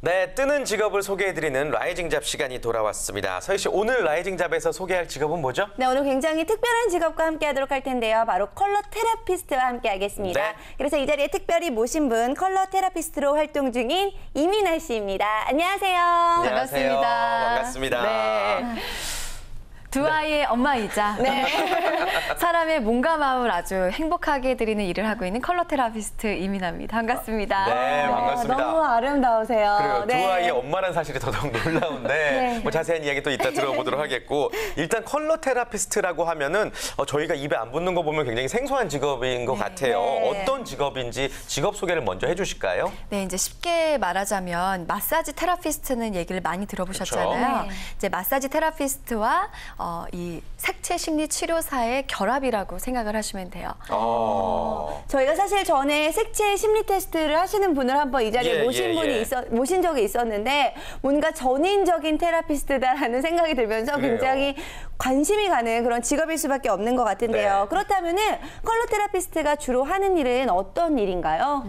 네, 뜨는 직업을 소개해드리는 라이징 잡 시간이 돌아왔습니다. 서희 씨, 오늘 라이징 잡에서 소개할 직업은 뭐죠? 네, 오늘 굉장히 특별한 직업과 함께하도록 할 텐데요. 바로 컬러 테라피스트와 함께하겠습니다. 네. 그래서 이 자리에 특별히 모신 분 컬러 테라피스트로 활동 중인 이민아 씨입니다. 안녕하세요. 안녕하세요. 반갑습니다. 네. 두 아이의 엄마이자 사람의 몸과 마음을 아주 행복하게 해드리는 일을 하고 있는 컬러 테라피스트 이민아입니다. 반갑습니다. 네, 반갑습니다. 너무 아름다우세요. 그리고 네. 두 아이의 엄마라는 사실이 더더욱 놀라운데 네. 뭐 자세한 이야기 또 이따 들어보도록 하겠고, 일단 컬러 테라피스트라고 하면은 저희가 입에 안 붙는 거 보면 굉장히 생소한 직업인 것 같아요. 네. 어떤 직업인지 직업 소개를 먼저 해주실까요? 네, 이제 쉽게 말하자면 마사지 테라피스트는 얘기를 많이 들어보셨잖아요. 그렇죠. 이제 마사지 테라피스트와 이 색채 심리 치료사의 결합이라고 생각을 하시면 돼요. 저희가 사실 전에 색채 심리 테스트를 하시는 분을 한번 이 자리에 모신 적이 있었는데 뭔가 전인적인 테라피스트다라는 생각이 들면서 그래요. 굉장히 관심이 가는 그런 직업일 수밖에 없는 것 같은데요. 네. 그렇다면은 컬러 테라피스트가 주로 하는 일은 어떤 일인가요?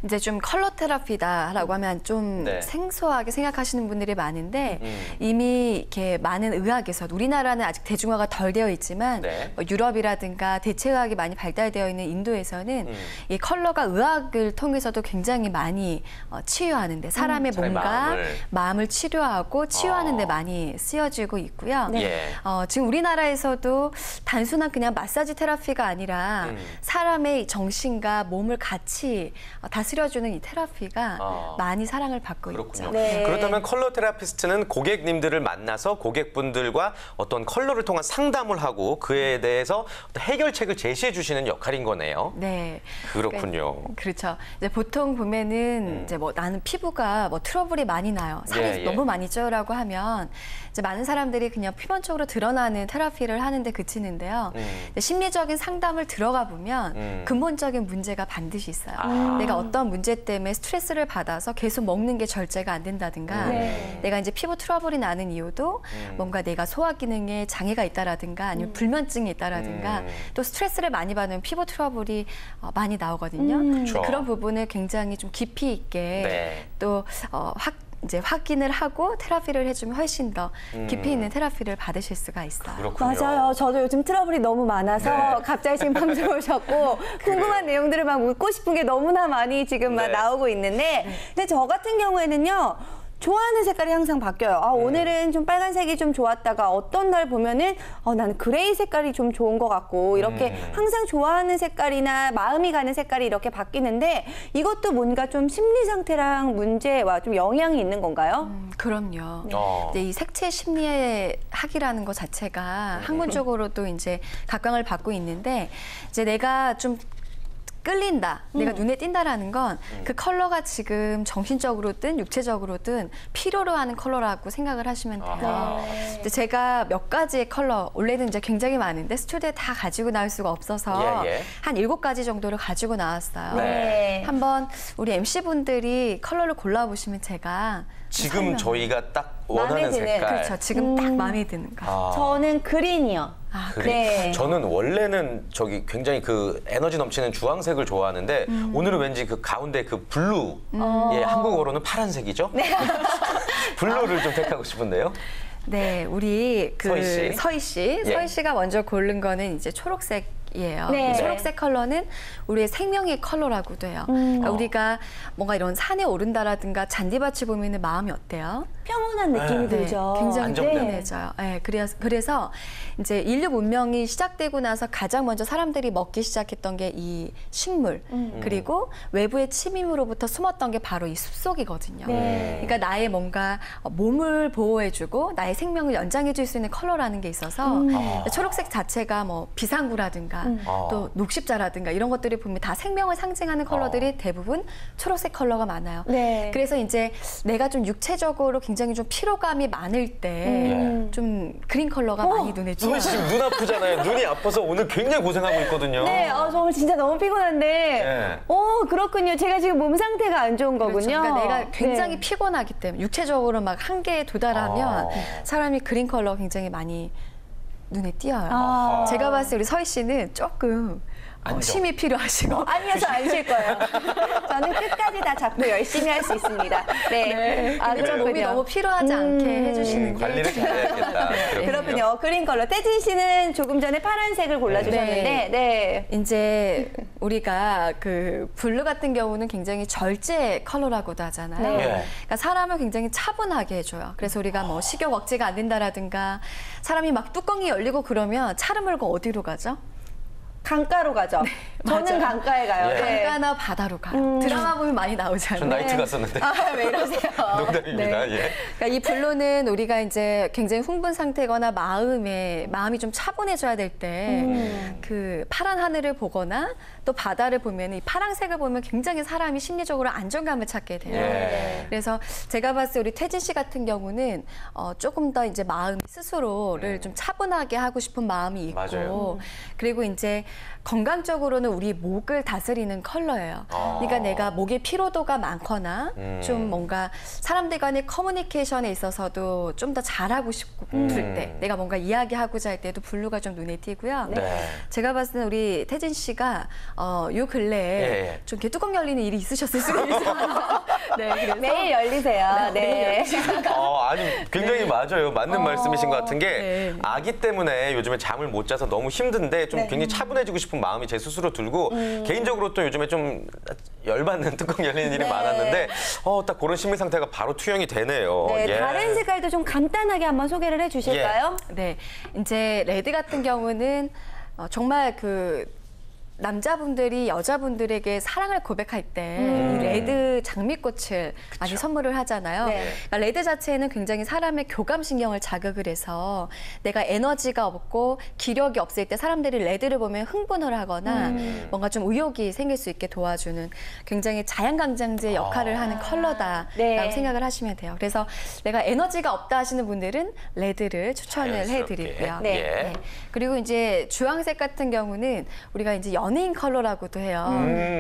이제 좀 컬러 테라피다라고 하면 좀 네. 생소하게 생각하시는 분들이 많은데 이미 이렇게 많은 의학에서 우리나라는 아직 대중화가 덜 되어 있지만 네. 뭐 유럽이라든가 대체의학이 많이 발달되어 있는 인도에서는 이 컬러가 의학을 통해서도 굉장히 많이 치유하는데 사람의 사람의 몸과 마음을 치료하고 치유하는 데 많이 쓰여지고 있고요. 네. 지금 우리나라에서도 단순한 그냥 마사지 테라피가 아니라 사람의 정신과 몸을 같이 다스려주는 이 테라피가 많이 사랑을 받고 그렇군요. 있죠. 네. 그렇다면 컬러 테라피스트는 고객님들을 만나서 고객분들과 어떤 컬러를 통한 상담을 하고 그에 대해서 해결책을 제시해 주시는 역할인 거네요. 네. 그렇군요. 그렇죠. 이제 보통 보면은 이제 뭐 나는 피부가 뭐 트러블이 많이 나요. 살이 너무 많이 쪄요라고 하면 이제 많은 사람들이 그냥 표면적으로 드러나는 테라피를 하는데 그치는데요. 이제 심리적인 상담을 들어가 보면 근본적인 문제가 반드시 있어요. 내가 어떤 문제 때문에 스트레스를 받아서 계속 먹는 게 절제가 안 된다든가 내가 이제 피부 트러블이 나는 이유도 뭔가 내가 소화 기능에 장애가 있다라든가 아니면 불면증이 있다라든가 또 스트레스를 많이 받으면 피부 트러블이 많이 나오거든요. 그렇죠. 그런 부분을 굉장히 좀 깊이 있게 또 이제 확인을 하고 테라피를 해주면 훨씬 더 깊이 있는 테라피를 받으실 수가 있어요. 그렇군요. 맞아요. 저도 요즘 트러블이 너무 많아서 갑자기 지금 방송 오셨고 궁금한 내용들을 막 묻고 싶은 게 너무나 많이 지금 막 나오고 있는데 근데 저 같은 경우에는요. 좋아하는 색깔이 항상 바뀌어요. 오늘은 좀 빨간색이 좀 좋았다가 어떤 날 보면은 나는 그레이 색깔이 좀 좋은 것 같고 이렇게 항상 좋아하는 색깔이나 마음이 가는 색깔이 이렇게 바뀌는데 이것도 뭔가 좀 심리 상태랑 문제와 좀 영향이 있는 건가요? 그럼요. 이제 이 색채 심리의 학이라는 것 자체가 학문적으로도 이제 각광을 받고 있는데 이제 내가 좀 끌린다, 내가 눈에 띈다라는 건 그 컬러가 지금 정신적으로든 육체적으로든 필요로 하는 컬러라고 생각을 하시면 돼요. 근데 제가 몇 가지의 컬러, 원래는 이제 굉장히 많은데 스튜디오에 다 가지고 나올 수가 없어서 한 7가지 정도를 가지고 나왔어요. 네. 한번 우리 MC분들이 컬러를 골라보시면 제가 지금 저희가 딱 원하는 색깔. 그렇죠. 지금 딱 마음에 드는 거. 저는 그린이요. 그래. 저는 원래는 저기 굉장히 그 에너지 넘치는 주황색을 좋아하는데 오늘은 왠지 그 가운데 그 블루, 한국어로는 파란색이죠? 블루를 좀 택하고 싶은데요. 네, 우리 그 서희 씨가 먼저 고른 거는 이제 초록색. 네. 초록색 컬러는 우리의 생명의 컬러라고도 해요. 그러니까 우리가 뭔가 이런 산에 오른다라든가 잔디밭을 보면 마음이 어때요? 평온한 느낌이 들죠. 굉장히 편해져요. 네, 그래서 이제 인류 문명이 시작되고 나서 가장 먼저 사람들이 먹기 시작했던 게 이 식물 그리고 외부의 침입으로부터 숨었던 게 바로 이 숲속이거든요. 그러니까 나의 뭔가 몸을 보호해주고 나의 생명을 연장해줄 수 있는 컬러라는 게 있어서 초록색 자체가 뭐 비상구라든가 또 녹십자라든가 이런 것들이 보면 다 생명을 상징하는 컬러들이 대부분 초록색 컬러가 많아요. 그래서 이제 내가 좀 육체적으로 굉장히 좀 피로감이 많을 때 좀 그린 컬러가 많이 눈에 띄어요. 지금 눈 아프잖아요. 눈이 아파서 오늘 굉장히 고생하고 있거든요. 네, 저 오늘 진짜 너무 피곤한데. 그렇군요. 제가 지금 몸 상태가 안 좋은 거군요. 그러니까 내가 굉장히 피곤하기 때문에 육체적으로 막 한계에 도달하면 사람이 그린 컬러가 굉장히 많이 눈에 띄어요. 제가 봤을 때 우리 서희 씨는 조금 힘이 필요하시고 아니어서 안 쉴 거예요. 저는 끝까지 다 잡고 열심히 할 수 있습니다. 네. 아, 그렇죠. 몸이 그렇군요. 너무 필요하지 않게 해주시는 게 관리를 잘해야겠다. 그렇군요. 그린 컬러. 태진 씨는 조금 전에 파란색을 골라주셨는데, 네. 이제 우리가 그 블루 같은 경우는 굉장히 절제 컬러라고도 하잖아요. 네. 예. 그러니까 사람을 굉장히 차분하게 해줘요. 그래서 우리가 뭐 식욕 억제가 안 된다라든가 사람이 막 뚜껑이 열리고 그러면 차를 몰고 어디로 가죠? 강가로 가죠. 저는 맞아요. 강가에 가요. 예. 네. 강가나 바다로 가요. 드라마 보면 많이 나오잖아요. 전 나이트 갔었는데. 아, 왜 이러세요? 농담입니다. 예. 그러니까 이 블루는 우리가 이제 굉장히 흥분 상태거나 마음이 좀 차분해져야 될 때 그 파란 하늘을 보거나 또 바다를 보면 이 파란색을 보면 굉장히 사람이 심리적으로 안정감을 찾게 돼요. 예. 그래서 제가 봤을 때 우리 태진 씨 같은 경우는 조금 더 이제 마음 스스로를 좀 차분하게 하고 싶은 마음이 있고 맞아요. 그리고 이제 건강적으로는 우리 목을 다스리는 컬러예요. 그러니까 내가 목에 피로도가 많거나 좀 뭔가 사람들 간의 커뮤니케이션에 있어서도 좀 더 잘하고 싶을 때 내가 뭔가 이야기하고자 할 때도 블루가 좀 눈에 띄고요. 네. 제가 봤을 때는 우리 태진 씨가 요 근래에 예. 좀 이렇게 뚜껑 열리는 일이 있으셨을 수도 있어요. 네, 그래서 매일 열리세요. 네. 아니 굉장히 맞아요. 맞는 말씀이신 것 같은 게 네. 아기 때문에 요즘에 잠을 못 자서 너무 힘든데 좀 굉장히 차분해지고 싶은 마음이 제 스스로 들고 개인적으로 또 요즘에 좀 열받는 뚜껑 열리는 일이 많았는데 딱 그런 심리 상태가 바로 투영이 되네요. 네, 예. 다른 색깔도 좀 간단하게 한번 소개를 해주실까요? 네, 이제 레드 같은 경우는 정말 그 남자분들이 여자분들에게 사랑을 고백할 때 이 레드 장미꽃을 많이 선물을 하잖아요. 네. 그러니까 레드 자체는 굉장히 사람의 교감신경을 자극을 해서 내가 에너지가 없고 기력이 없을 때 사람들이 레드를 보면 흥분을 하거나 뭔가 좀 의욕이 생길 수 있게 도와주는 굉장히 자양강장제 역할을 하는 컬러다라고 네. 생각을 하시면 돼요. 그래서 내가 에너지가 없다 하시는 분들은 레드를 추천을 자연스럽게. 해드리고요. 네. 예. 그리고 이제 주황색 같은 경우는 우리가 이제 연예인 컬러라고도 해요.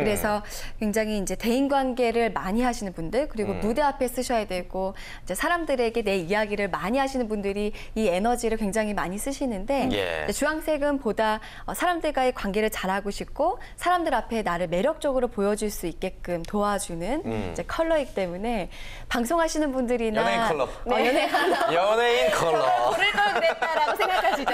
그래서 굉장히 이제 대인 관계를 많이 하시는 분들 그리고 무대 앞에 쓰셔야 되고 이제 사람들에게 내 이야기를 많이 하시는 분들이 이 에너지를 굉장히 많이 쓰시는데 예. 이제 주황색은 보다 사람들과의 관계를 잘하고 싶고 사람들 앞에 나를 매력적으로 보여줄 수 있게끔 도와주는 이제 컬러이기 때문에 방송하시는 분들이나 연예인 컬러. 연예인 컬러 연예인 컬러. 고를 걸 그랬다라고 생각하시죠?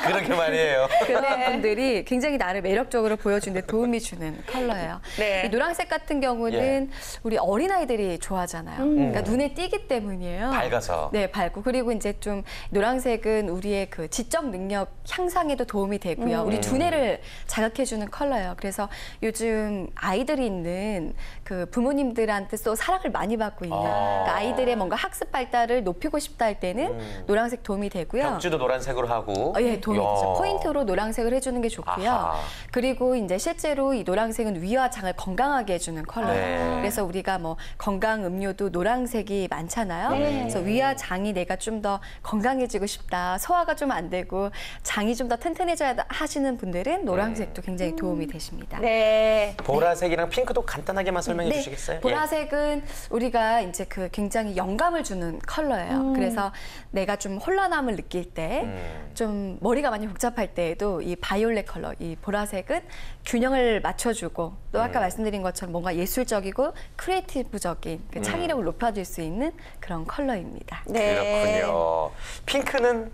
그렇게 말이에요. 그런 분들이 굉장히 나를 매력적으로 보여주는 데 도움이 주는 컬러예요. 네. 이 노란색 같은 경우는 우리 어린아이들이 좋아하잖아요. 그러니까 눈에 띄기 때문이에요. 밝아서. 네, 밝고. 그리고 이제 좀 노란색은 우리의 그 지적 능력 향상에도 도움이 되고요. 우리 두뇌를 자극해주는 컬러예요. 그래서 요즘 아이들이 있는 그 부모님들한테 또 사랑을 많이 받고 있는 그러니까 아이들의 뭔가 학습 발달을 높이고 싶다 할 때는 노란색 도움이 되고요. 벽지도 노란색으로 하고. 예, 도움이 야. 되죠. 포인트로 노란색을 해주는 게 좋고요. 아하. 그리고 이제 실제로 이 노란색은 위와 장을 건강하게 해주는 컬러예요. 네. 그래서 우리가 뭐 건강 음료도 노란색이 많잖아요. 그래서 위와 장이 내가 좀 더 건강해지고 싶다, 소화가 좀 안 되고 장이 좀 더 튼튼해져야 하시는 분들은 노란색도 굉장히 도움이 되십니다. 네. 보라색이랑 핑크도 간단하게만 설명해 주시겠어요? 보라색은 우리가 이제 그 굉장히 영감을 주는 컬러예요. 그래서 내가 좀 혼란함을 느낄 때, 좀 머리가 많이 복잡할 때에도 이 바이올렛 컬러, 이 보라색은 균형을 맞춰주고 또 아까 말씀드린 것처럼 뭔가 예술적이고 크리에이티브적인 그 창의력을 높여줄 수 있는 그런 컬러입니다. 네. 그렇군요. 핑크는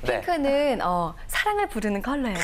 핑크는 사랑을 부르는 컬러예요.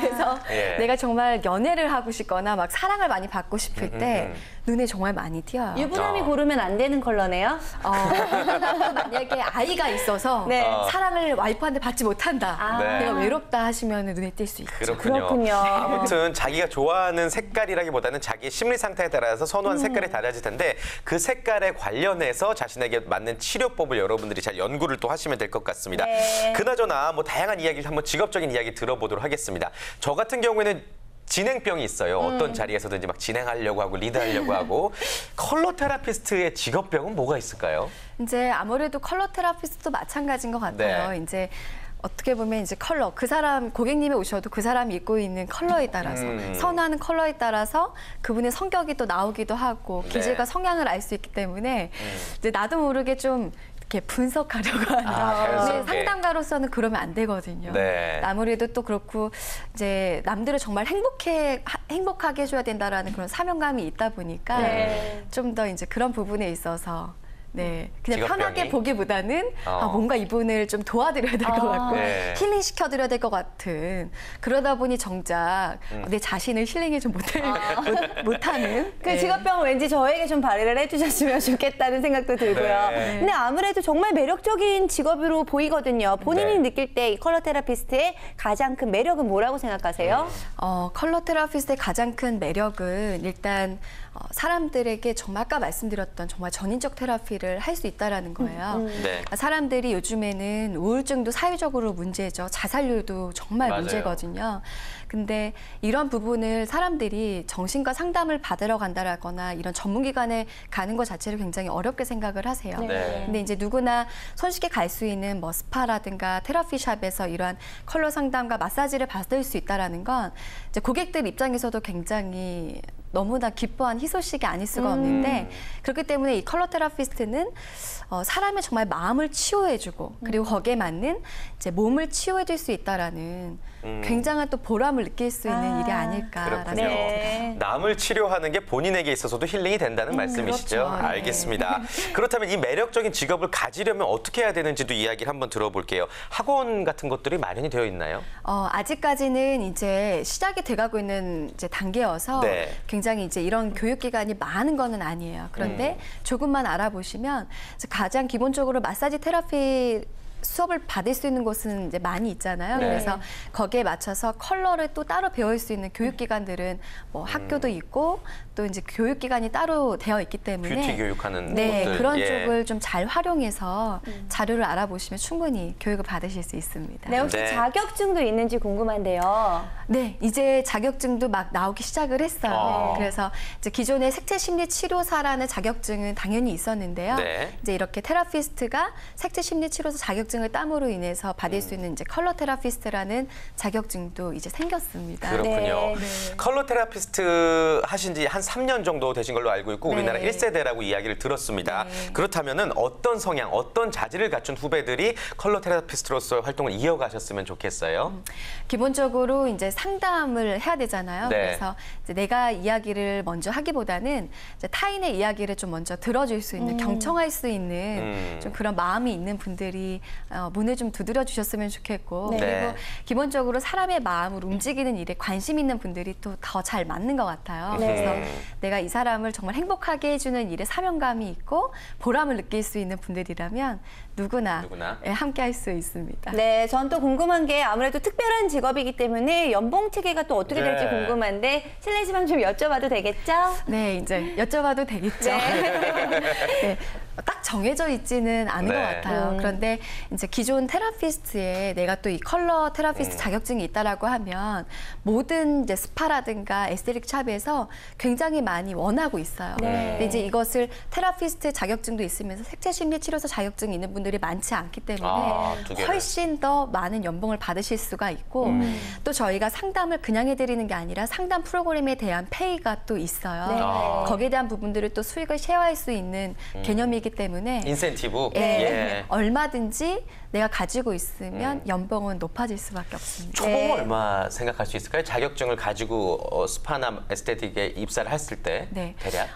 그래서 예. 내가 정말 연애를 하고 싶거나 막 사랑을 많이 받고 싶을 때 눈에 정말 많이 띄어요. 유부남이 고르면 안 되는 컬러네요. 만약에 아이가 있어서 네. 사랑을 와이프한테 받지 못한다. 네. 내가 외롭다 하시면 눈에 띌 수 있죠. 그렇군요. 아무튼 자기가 좋아하는 색깔이라기보다는 자기의 심리 상태에 따라서 선호한 색깔이 달라질 텐데 그 색깔에 관련해서 자신에게 맞는 치료법을 여러분들이 잘 연구를 또 하시면 될 것 같습니다. 네. 그나저나 뭐 다양한 이야기를 한번 직업적인 이야기 들어보도록 하겠습니다. 저 같은 경우에는 진행병이 있어요. 어떤 자리에서든지 막 진행하려고 하고 리드하려고 하고 컬러 테라피스트의 직업병은 뭐가 있을까요? 이제 아무래도 컬러 테라피스트도 마찬가지인 것 같아요. 네. 이제 어떻게 보면 이제 컬러, 그 사람 고객님이 오셔도 그 사람이 입고 있는 컬러에 따라서 선호하는 컬러에 따라서 그분의 성격이 또 나오기도 하고 기질과 성향을 알 수 있기 때문에 이제 나도 모르게 좀 이렇게 분석하려고 하는 자연스럽게. 상담가로서는 그러면 안 되거든요. 네. 아무래도 또 그렇고 이제 남들을 정말 행복하게 해줘야 된다라는 그런 사명감이 있다 보니까 네. 좀 더 이제 그런 부분에 있어서 네, 그냥 직업병이? 편하게 보기보다는 어. 뭔가 이분을 좀 도와드려야 될 것 같고 네. 힐링 시켜드려야 될 것 같은 그러다 보니 정작 내 자신을 힐링을 좀 못하는 그 직업병을 왠지 저에게 좀 발휘를 해주셨으면 좋겠다는 생각도 들고요. 네. 근데 아무래도 정말 매력적인 직업으로 보이거든요. 본인이 네. 느낄 때 이 컬러 테라피스트의 가장 큰 매력은 뭐라고 생각하세요? 컬러 테라피스트의 가장 큰 매력은 일단 사람들에게 정말 아까 말씀드렸던 정말 전인적 테라피를 할 수 있다라는 거예요. 네. 사람들이 요즘에는 우울증도 사회적으로 문제죠. 자살률도 정말 맞아요. 문제거든요. 근데 이런 부분을 사람들이 정신과 상담을 받으러 간다라거나 이런 전문기관에 가는 것 자체를 굉장히 어렵게 생각을 하세요. 네. 근데 이제 누구나 손쉽게 갈 수 있는 뭐 스파라든가 테라피샵에서 이러한 컬러 상담과 마사지를 받을 수 있다라는 건 이제 고객들 입장에서도 굉장히 너무나 기뻐한 희소식이 아닐 수가 없는데 그렇기 때문에 이 컬러 테라피스트는 사람의 정말 마음을 치유해주고 그리고 거기에 맞는 이제 몸을 치유해줄 수 있다라는 굉장한 또 보람을 느낄 수 있는 일이 아닐까라는 그렇군요. 생각이 네. 들어요. 남을 치료하는 게 본인에게 있어서도 힐링이 된다는 말씀이시죠? 그렇죠. 네. 알겠습니다. 그렇다면 이 매력적인 직업을 가지려면 어떻게 해야 되는지도 이야기를 한번 들어볼게요. 학원 같은 것들이 마련이 되어 있나요? 아직까지는 이제 시작이 돼가고 있는 이제 단계여서 네. 굉장히 이제 이런 교육기관이 많은 거는 아니에요. 그런데 조금만 알아보시면 이제 가장 기본적으로 마사지 테라피 수업을 받을 수 있는 곳은 이제 많이 있잖아요. 네. 그래서 거기에 맞춰서 컬러를 또 따로 배울 수 있는 교육기관들은 뭐 학교도 있고 또 이제 교육기관이 따로 되어 있기 때문에 뷰티 교육하는 네, 곳들. 그런 예. 쪽을 좀 잘 활용해서 자료를 알아보시면 충분히 교육을 받으실 수 있습니다. 네, 혹시 네. 자격증도 있는지 궁금한데요. 네, 이제 자격증도 막 나오기 시작을 했어요. 아. 그래서 이제 기존의 색채 심리 치료사라는 자격증은 당연히 있었는데요. 네. 이제 이렇게 테라피스트가 색채 심리 치료사 자격증을 땀으로 인해서 받을 수 있는 이제 컬러 테라피스트라는 자격증도 이제 생겼습니다. 그렇군요. 네. 컬러 테라피스트 하신 지 한 3년 정도 되신 걸로 알고 있고 우리나라 네. 1세대라고 이야기를 들었습니다. 네. 그렇다면은 어떤 성향, 어떤 자질을 갖춘 후배들이 컬러 테라피스트로서의 활동을 이어가셨으면 좋겠어요? 기본적으로 이제 상담을 해야 되잖아요. 네. 그래서 이제 내가 이야기를 먼저 하기보다는 이제 타인의 이야기를 좀 먼저 들어줄 수 있는, 경청할 수 있는 좀 그런 마음이 있는 분들이 문을 좀 두드려 주셨으면 좋겠고 네. 그리고 네. 기본적으로 사람의 마음을 움직이는 일에 관심 있는 분들이 또 더 잘 맞는 것 같아요. 그래서 내가 이 사람을 정말 행복하게 해주는 일에 사명감이 있고 보람을 느낄 수 있는 분들이라면 누구나. 예, 함께 할 수 있습니다. 네, 전 또 궁금한 게 아무래도 특별한 직업이기 때문에 연봉 체계가 또 어떻게 될지 네. 궁금한데 실례지만 좀 여쭤봐도 되겠죠? 네, 이제 여쭤봐도 되겠죠. 네, 딱 정해져 있지는 않은 네. 것 같아요. 그런데 이제 기존 테라피스트에 내가 또 이 컬러 테라피스트 자격증이 있다라고 하면 모든 이제 스파라든가 에스테틱 샵에서 굉장히 많이 원하고 있어요. 네. 근데 이제 이것을 테라피스트 자격증도 있으면서 색채 심리 치료사 자격증이 있는 분들이 많지 않기 때문에 두 개를. 훨씬 더 많은 연봉을 받으실 수가 있고 또 저희가 상담을 그냥 해드리는 게 아니라 상담 프로그램에 대한 페이가 또 있어요. 네. 거기에 대한 부분들을 또 수익을 쉐어할 수 있는 개념이기 때문에 인센티브? 예, 얼마든지 내가 가지고 있으면 연봉은 높아질 수밖에 없습니다. 총 네. 얼마 생각할 수 있을까요? 자격증을 가지고 스파나 에스테틱에 입사를 했을 때 네. 대략?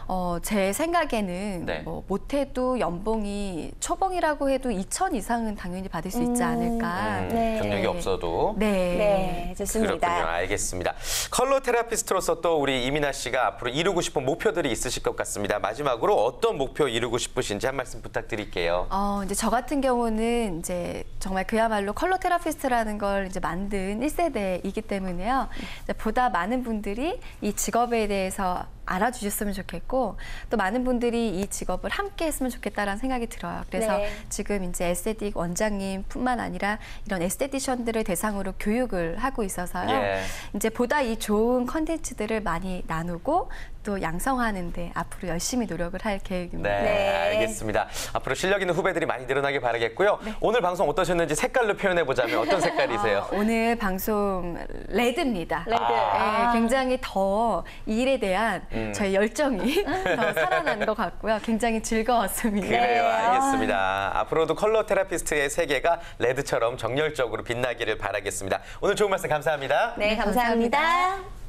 제 생각에는 네. 뭐 못해도 연봉이 초봉이라고 해도 2천 이상은 당연히 받을 수 있지 않을까. 네. 경력이 없어도. 네. 네, 좋습니다. 그렇군요. 알겠습니다. 컬러 테라피스트로서 또 우리 이민아 씨가 앞으로 이루고 싶은 목표들이 있으실 것 같습니다. 마지막으로 어떤 목표 이루고 싶으신지 한 말씀 부탁드릴게요. 이제 저 같은 경우는 이제 정말 그야말로 컬러 테라피스트라는 걸 이제 만든 1세대이기 때문에요. 이제 보다 많은 분들이 이 직업에 대해서 알아주셨으면 좋겠고 또 많은 분들이 이 직업을 함께 했으면 좋겠다라는 생각이 들어요. 그래서 네. 지금 이제 에스테틱 원장님뿐만 아니라 이런 에스테티션들을 대상으로 교육을 하고 있어서요. 예. 이제 보다 이 좋은 컨텐츠들을 많이 나누고 또 양성하는데 앞으로 열심히 노력을 할 계획입니다. 네, 네. 알겠습니다. 앞으로 실력 있는 후배들이 많이 늘어나길 바라겠고요. 오늘 방송 어떠셨는지 색깔로 표현해보자면 어떤 색깔이세요? 오늘 방송 레드입니다. 레드. 네, 굉장히 더 이 일에 대한 저의 열정이 더 살아난 것 같고요. 굉장히 즐거웠습니다. 그래요, 알겠습니다. 앞으로도 컬러 테라피스트의 세계가 레드처럼 정열적으로 빛나기를 바라겠습니다. 오늘 좋은 말씀 감사합니다. 네, 감사합니다.